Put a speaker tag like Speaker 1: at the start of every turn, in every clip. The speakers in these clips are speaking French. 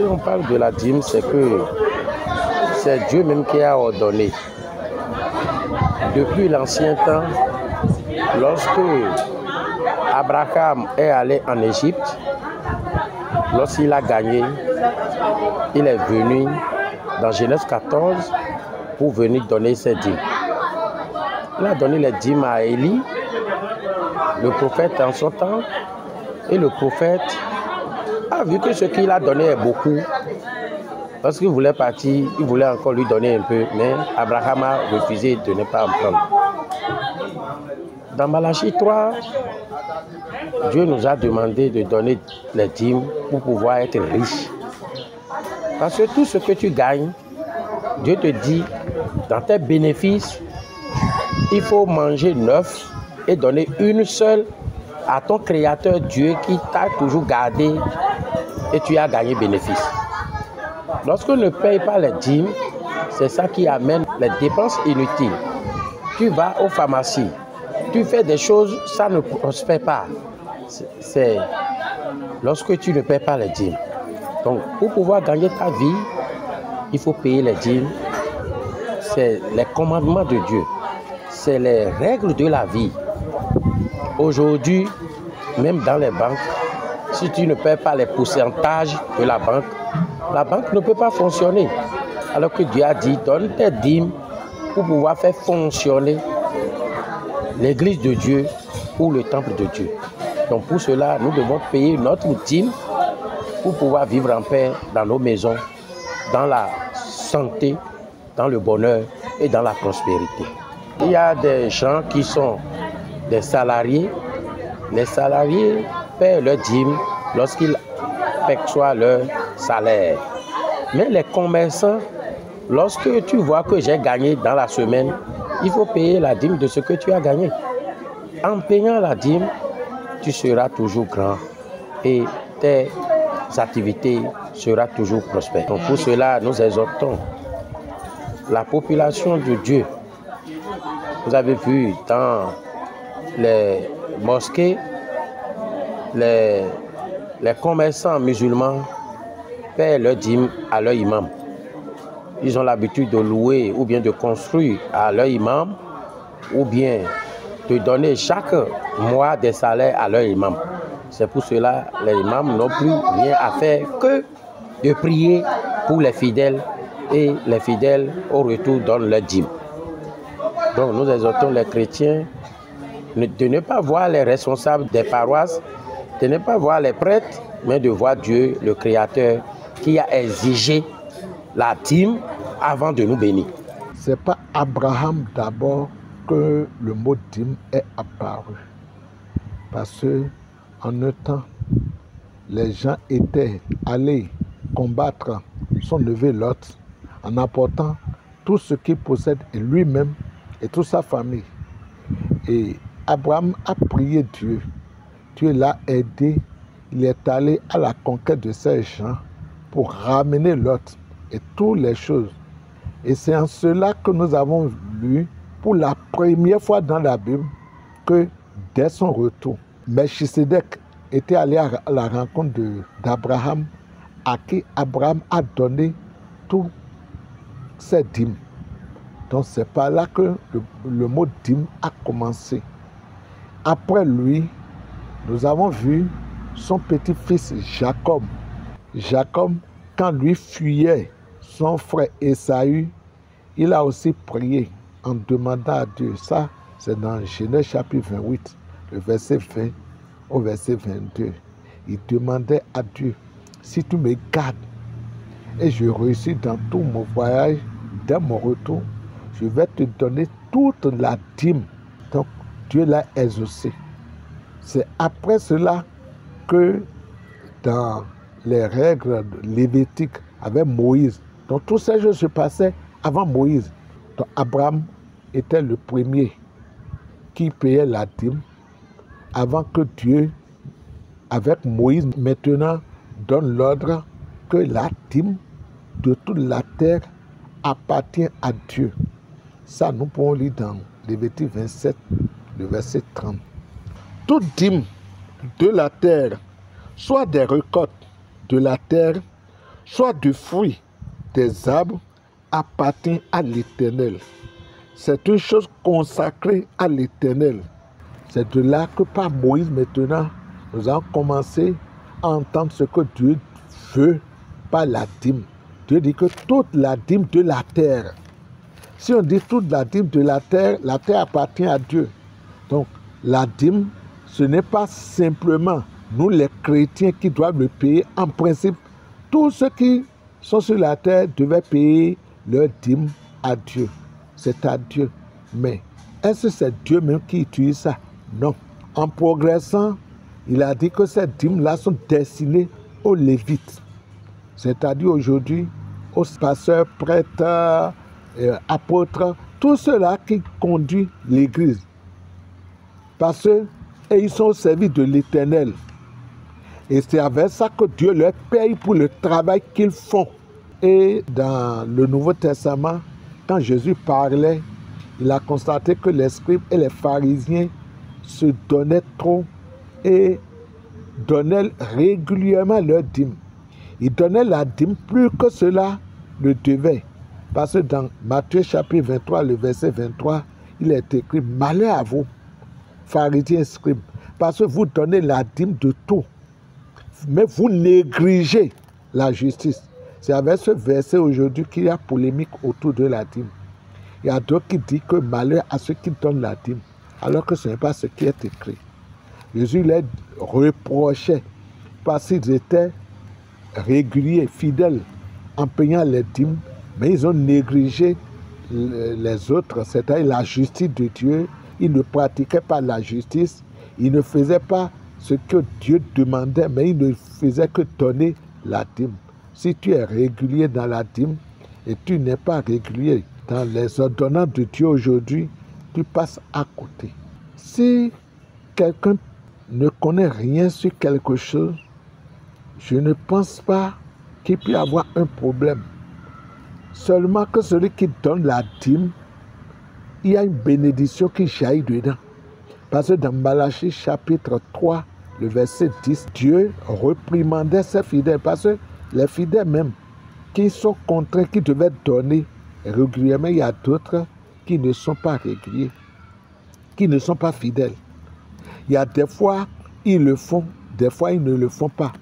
Speaker 1: on parle de la dîme, c'est que c'est Dieu même qui a ordonné. Depuis l'ancien temps, lorsque Abraham est allé en Égypte, lorsqu'il a gagné, il est venu dans Genèse 14 pour venir donner ses dîmes. Il a donné les dîmes à Élie, le prophète en son temps, et le prophète a vu que ce qu'il a donné est beaucoup. Lorsqu'il voulait partir, il voulait encore lui donner un peu, mais Abraham a refusé de ne pas en prendre. Dans Malachie 3, Dieu nous a demandé de donner les dîmes pour pouvoir être riche. Parce que tout ce que tu gagnes, Dieu te dit, dans tes bénéfices, il faut manger neuf et donner une seule à ton Créateur Dieu qui t'a toujours gardé et tu as gagné bénéfice. Lorsqu'on ne paye pas les dîmes, c'est ça qui amène les dépenses inutiles. Tu vas aux pharmacies, tu fais des choses, ça ne prospère pas. C'est lorsque tu ne payes pas les dîmes. Donc, pour pouvoir gagner ta vie, il faut payer les dîmes. C'est les commandements de Dieu. C'est les règles de la vie. Aujourd'hui, même dans les banques, si tu ne paies pas les pourcentages de la banque ne peut pas fonctionner. Alors que Dieu a dit, donne tes dîmes pour pouvoir faire fonctionner l'église de Dieu ou le temple de Dieu. Donc pour cela, nous devons payer notre dîme pour pouvoir vivre en paix dans nos maisons, dans la santé, dans le bonheur et dans la prospérité. Il y a des gens qui sont des salariés. Les salariés paient leur dîme lorsqu'ils perçoivent leur salaire. Mais les commerçants, lorsque tu vois que j'ai gagné dans la semaine, il faut payer la dîme de ce que tu as gagné. En payant la dîme, tu seras toujours grand et tes activités seront toujours prospères. Donc pour cela, nous exhortons la population de Dieu. Vous avez vu dans les mosquées, les commerçants musulmans paient leur dîme à leur imam. Ils ont l'habitude de louer ou bien de construire à leur imam ou bien de donner chaque mois des salaires à leur imam. C'est pour cela que les imams n'ont plus rien à faire que de prier pour les fidèles et les fidèles au retour donnent leur dîme. Donc nous exhortons les chrétiens de ne pas voir les responsables des paroisses, de ne pas voir les prêtres, mais de voir Dieu, le Créateur, qui a exigé la dîme avant de nous bénir.
Speaker 2: Ce n'est pas Abraham d'abord que le mot dîme est apparu. Parce qu'en un temps, les gens étaient allés combattre son neveu Lot en apportant tout ce qu'il possède et lui-même et toute sa famille. Et Abraham a prié Dieu. Dieu l'a aidé. Il est allé à la conquête de ces gens pour ramener Lot et toutes les choses. Et c'est en cela que nous avons lu pour la première fois dans la Bible que dès son retour, Melchisedec était allé à la rencontre d'Abraham, à qui Abraham a donné tous ses dîmes. Donc c'est par là que le mot dîme a commencé. Après lui, nous avons vu son petit-fils Jacob. Jacob, quand lui fuyait son frère Ésaü, il a aussi prié en demandant à Dieu. Ça, c'est dans Genèse chapitre 28, le verset 20 au verset 22. Il demandait à Dieu, si tu me gardes et je réussis dans tout mon voyage, dès mon retour, je vais te donner toute la dîme. Donc, Dieu l'a exaucé. C'est après cela que dans les règles lévitiques avec Moïse, donc toutes ces choses se passaient avant Moïse. Donc Abraham était le premier qui payait la dîme avant que Dieu, avec Moïse, maintenant donne l'ordre que la dîme de toute la terre appartient à Dieu. Ça, nous pouvons lire dans Lévitique 27, le verset 30. Toute dîme de la terre, soit des récoltes de la terre, soit du fruit des arbres, appartient à l'Éternel. C'est une chose consacrée à l'Éternel. C'est de là que par Moïse maintenant, nous avons commencé à entendre ce que Dieu veut par la dîme. Dieu dit que toute la dîme de la terre. Si on dit toute la dîme de la terre appartient à Dieu. Donc la dîme, ce n'est pas simplement nous les chrétiens qui doivent le payer. En principe, tous ceux qui sont sur la terre devaient payer leur dîme à Dieu. C'est à Dieu. Mais est-ce que c'est Dieu même qui utilise ça? Non. En progressant, il a dit que ces dîmes-là sont destinées aux Lévites. C'est-à-dire aujourd'hui aux pasteurs, prêtres, apôtres, tous ceux-là qui conduisent l'Église. Parce qu'ils sont au service de l'Éternel. Et c'est avec ça que Dieu leur paye pour le travail qu'ils font. Et dans le Nouveau Testament, quand Jésus parlait, il a constaté que les scribes et les pharisiens se donnaient trop et donnaient régulièrement leur dîme. Ils donnaient la dîme plus que cela le devait. Parce que dans Matthieu chapitre 23, le verset 23, il est écrit « Malheur à vous, pharisiens et scribes, parce que vous donnez la dîme de tout, mais vous négligez la justice. » C'est avec ce verset aujourd'hui qu'il y a polémique autour de la dîme. Il y a d'autres qui disent que malheur à ceux qui donnent la dîme, alors que ce n'est pas ce qui est écrit. Jésus les reprochait parce qu'ils étaient réguliers, fidèles en payant les dîmes, mais ils ont négligé les autres, c'est-à-dire la justice de Dieu. Ils ne pratiquaient pas la justice, ils ne faisaient pas ce que Dieu demandait, mais ils ne faisaient que donner la dîme. Si tu es régulier dans la dîme et tu n'es pas régulier dans les ordonnances de Dieu aujourd'hui, tu passes à côté. Si quelqu'un ne connaît rien sur quelque chose, je ne pense pas qu'il puisse avoir un problème. Seulement que celui qui donne la dîme, il y a une bénédiction qui jaillit dedans. Parce que dans Malachie chapitre 3, le verset 10, Dieu reprimandait ses fidèles. Parce que les fidèles même, qui sont contraints, qui devaient donner régulièrement, il y a d'autres qui ne sont pas réguliers, qui ne sont pas fidèles. Il y a des fois, ils le font, des fois, ils ne le font pas.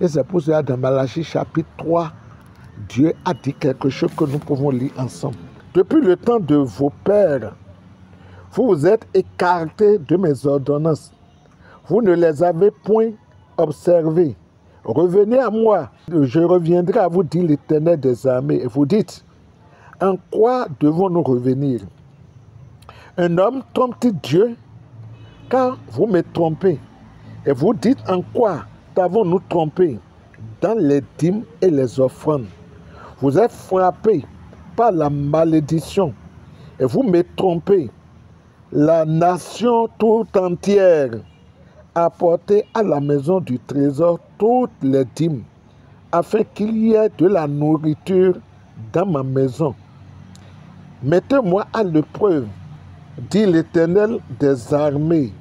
Speaker 2: Et c'est pour cela, dans Malachie chapitre 3, Dieu a dit quelque chose que nous pouvons lire ensemble. Depuis le temps de vos pères, vous vous êtes écartés de mes ordonnances. Vous ne les avez point observées. Revenez à moi, je reviendrai à vous, dit l'Éternel des armées. Et vous dites, en quoi devons-nous revenir? Un homme trompe-t-il Dieu? Quand vous me trompez, et vous dites, en quoi t'avons-nous trompé? Dans les dîmes et les offrandes. Vous êtes frappés par la malédiction, et vous me trompez. La nation tout entière apportez à la maison du trésor toutes les dîmes, afin qu'il y ait de la nourriture dans ma maison. Mettez-moi à l'épreuve, dit l'Éternel des armées,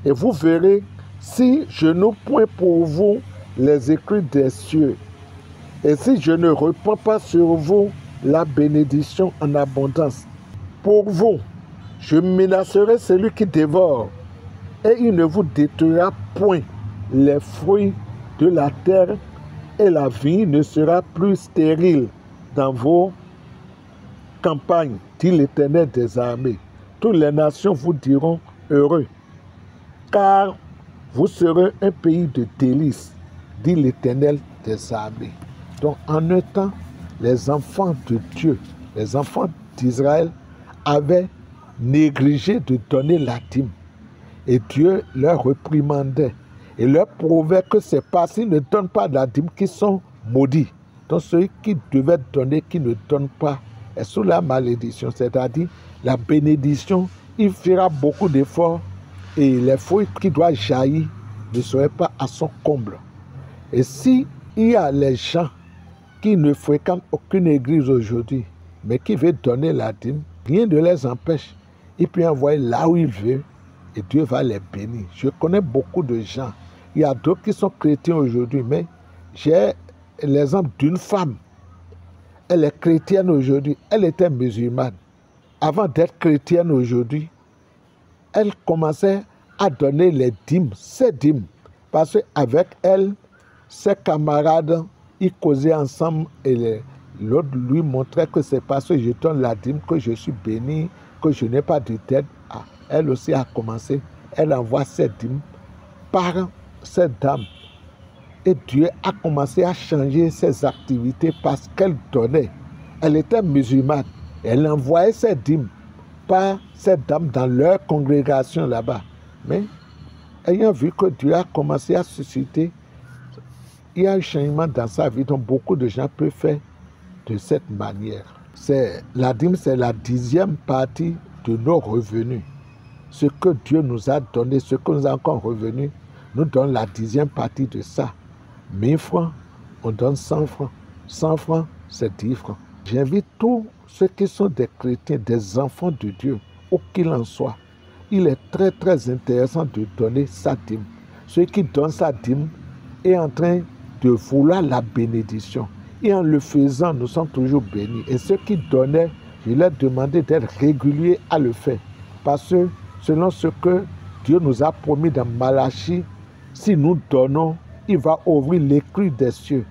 Speaker 2: et vous verrez si je n'ouvre point pour vous les écrits des cieux, et si je ne répands pas sur vous la bénédiction en abondance. Pour vous, je menacerai celui qui dévore, et il ne vous détruira point les fruits de la terre, et la vie ne sera plus stérile dans vos campagnes, dit l'Éternel des armées. Toutes les nations vous diront heureux, car vous serez un pays de délices, dit l'Éternel des armées. Donc en un temps, les enfants de Dieu, les enfants d'Israël avaient négligé de donner la dîme. Et Dieu leur reprimandait et leur prouvait que c'est parce qu'ils ne donnent pas la dîme qu'ils sont maudits. Donc ceux qui devaient donner, qui ne donnent pas, est sous la malédiction, c'est-à-dire la bénédiction, il fera beaucoup d'efforts et les fruits qui doivent jaillir ne seraient pas à son comble. Et si il y a les gens qui ne fréquentent aucune église aujourd'hui, mais qui veulent donner la dîme, rien ne les empêche. Il peut envoyer là où il veut et Dieu va les bénir. Je connais beaucoup de gens. Il y a d'autres qui sont chrétiens aujourd'hui, mais j'ai l'exemple d'une femme. Elle est chrétienne aujourd'hui, elle était musulmane. Avant d'être chrétienne aujourd'hui, elle commençait à donner les dîmes, ses dîmes. Parce qu'avec elle, ses camarades, ils causaient ensemble et l'autre lui montrait que c'est parce que je donne la dîme que je suis béni, que je n'ai pas de dette. Ah, elle aussi a commencé, elle envoie ses dîmes par cette dame. Et Dieu a commencé à changer ses activités parce qu'elle donnait. Elle était musulmane. Elle envoyait ses dîmes par cette dame dans leur congrégation là-bas. Mais ayant vu que Dieu a commencé à susciter, il y a un changement dans sa vie, donc beaucoup de gens peuvent faire de cette manière. La dîme, c'est la 10e partie de nos revenus. Ce que Dieu nous a donné, ce que nous avons encore revenu, nous donne la 10e partie de ça. 1000 francs, on donne 100 francs. 100 francs, c'est 10 francs. J'invite tous ceux qui sont des chrétiens, des enfants de Dieu, où qu'il en soit. Il est très, très intéressant de donner sa dîme. Celui qui donne sa dîme est en train de vouloir la bénédiction. Et en le faisant, nous sommes toujours bénis. Et ceux qui donnaient, je leur demandais d'être réguliers à le faire. Parce que selon ce que Dieu nous a promis dans Malachie, si nous donnons, il va ouvrir l'écrit des cieux.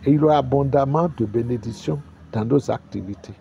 Speaker 2: Et il y aura abondamment de bénédictions dans nos activités.